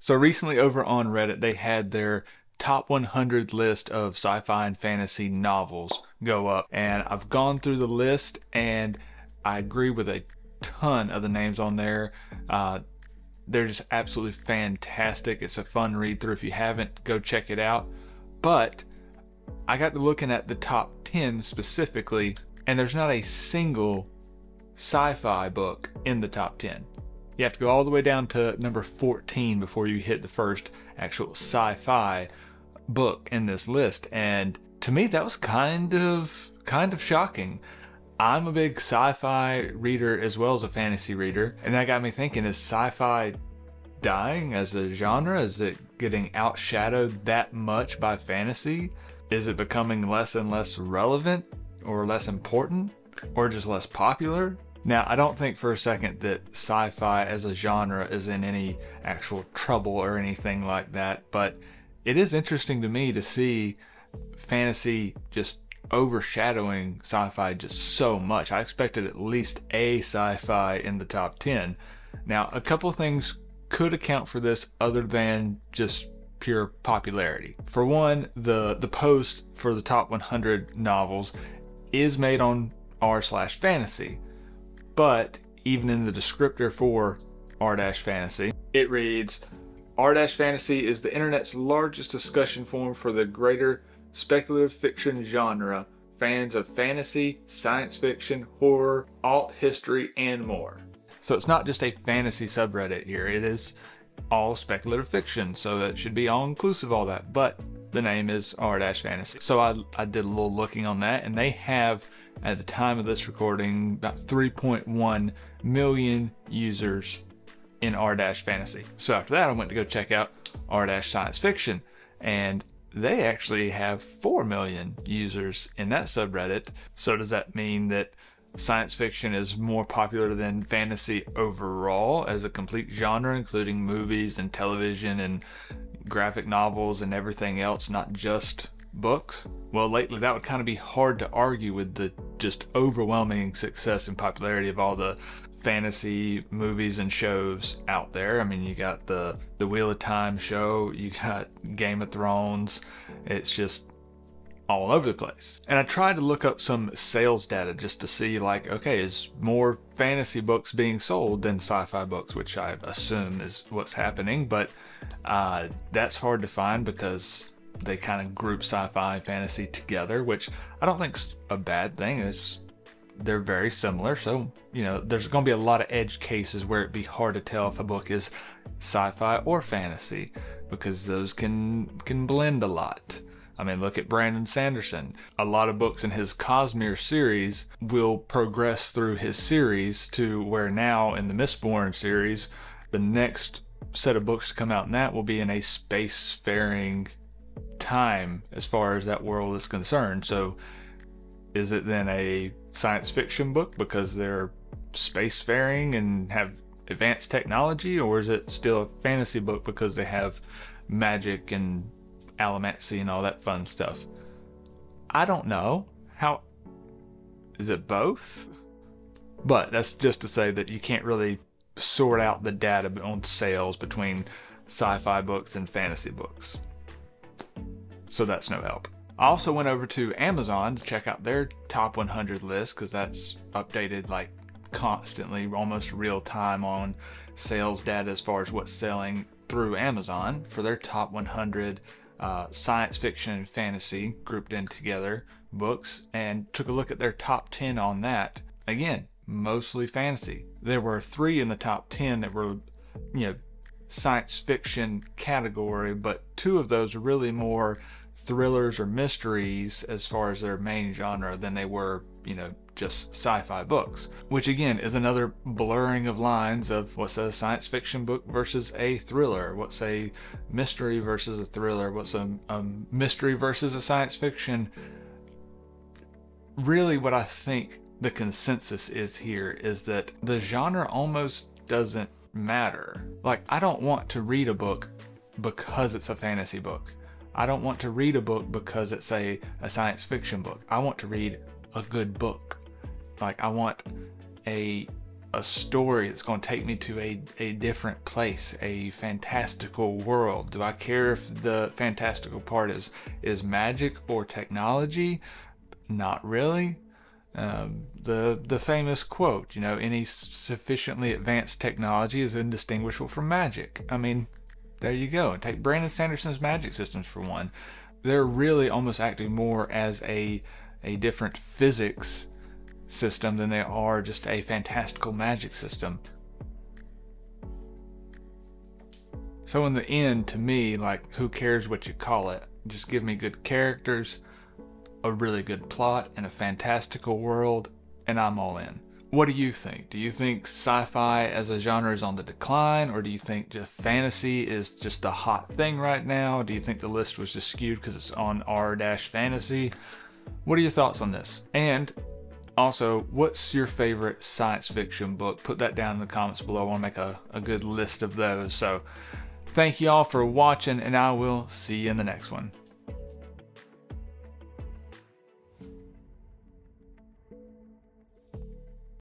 So recently over on Reddit, they had their top 100 list of sci-fi and fantasy novels go up. And I've gone through the list and I agree with a ton of the names on there. They're just absolutely fantastic. It's a fun read through. If you haven't, go check it out. But I got to looking at the top 10 specifically, and there's not a single sci-fi book in the top 10. You have to go all the way down to number 14 before you hit the first actual sci-fi book in this list. And to me, that was kind of shocking. I'm a big sci-fi reader as well as a fantasy reader, and that got me thinking, is sci-fi dying as a genre? Is it getting outshadowed that much by fantasy? Is it becoming less and less relevant, or less important, or just less popular? Now, I don't think for a second that sci-fi as a genre is in any actual trouble or anything like that, but it is interesting to me to see fantasy just overshadowing sci-fi just so much. I expected at least a sci-fi in the top 10. Now, a couple of things could account for this other than just pure popularity. For one, the post for the top 100 novels is made on r/fantasy. But even in the descriptor for r-fantasy, it reads, r-fantasy is the internet's largest discussion forum for the greater speculative fiction genre, fans of fantasy, science fiction, horror, alt history, and more. So it's not just a fantasy subreddit here, it is all speculative fiction, so that should be all inclusive, all that, but the name is r-fantasy. So I did a little looking on that, and they have, at the time of this recording, about 3.1 million users in r-fantasy. So after that, I went to go check out r-science fiction, and they actually have 4 million users in that subreddit. So does that mean that science fiction is more popular than fantasy overall as a complete genre, including movies and television and graphic novels and everything else, not just books? Well, lately that would kind of be hard to argue with the just overwhelming success and popularity of all the fantasy movies and shows out there. I mean, you got the Wheel of Time show, you got Game of Thrones. It's just all over the place. And I tried to look up some sales data just to see, like, okay, is more fantasy books being sold than sci-fi books, which I assume is what's happening, but that's hard to find because they kind of group sci-fi and fantasy together, which I don't think's a bad thing. They're very similar, so you know there's going to be a lot of edge cases where it'd be hard to tell if a book is sci-fi or fantasy, because those can blend a lot. I mean, look at Brandon Sanderson. A lot of books in his Cosmere series will progress through his series to where now in the Mistborn series, the next set of books to come out in that will be in a spacefaring time as far as that world is concerned. So is it then a science fiction book because they're spacefaring and have advanced technology, or is it still a fantasy book because they have magic and allomancy and all that fun stuff? I don't know. How is it both? But that's just to say that you can't really sort out the data on sales between sci-fi books and fantasy books. So that's no help. I also went over to Amazon to check out their top 100 list, because that's updated like constantly, almost real time on sales data as far as what's selling through Amazon for their top 100 science fiction and fantasy grouped in together books, and took a look at their top 10 on that. Again, mostly fantasy. There were 3 in the top 10 that were, you know, science fiction category, but 2 of those are really more thrillers or mysteries as far as their main genre than they were, you know, just sci-fi books, which again is another blurring of lines of what's a science fiction book versus a thriller, what's a mystery versus a thriller, what's a mystery versus a science fiction. Really what I think the consensus is here is that the genre almost doesn't matter. Like, I don't want to read a book because it's a fantasy book. I don't want to read a book because it's a science fiction book. I want to read a good book. Like, I want a a story that's going to take me to a different place, a fantastical world? Do I care if the fantastical part is magic or technology? Not really. The famous quote, you know, any sufficiently advanced technology is indistinguishable from magic. I mean, there you go. Take Brandon Sanderson's magic systems for one. They're really almost acting more as a different physics system than they are just a fantastical magic system. So in the end, to me, like, who cares what you call it? Just give me good characters, a really good plot, and a fantastical world, and I'm all in. What do you think? Do you think sci-fi as a genre is on the decline, or do you think just fantasy is just the hot thing right now? Do you think the list was just skewed because it's on r-fantasy? What are your thoughts on this? And also, what's your favorite science fiction book? Put that down in the comments below. I want to make a good list of those. So thank you all for watching, and I will see you in the next one.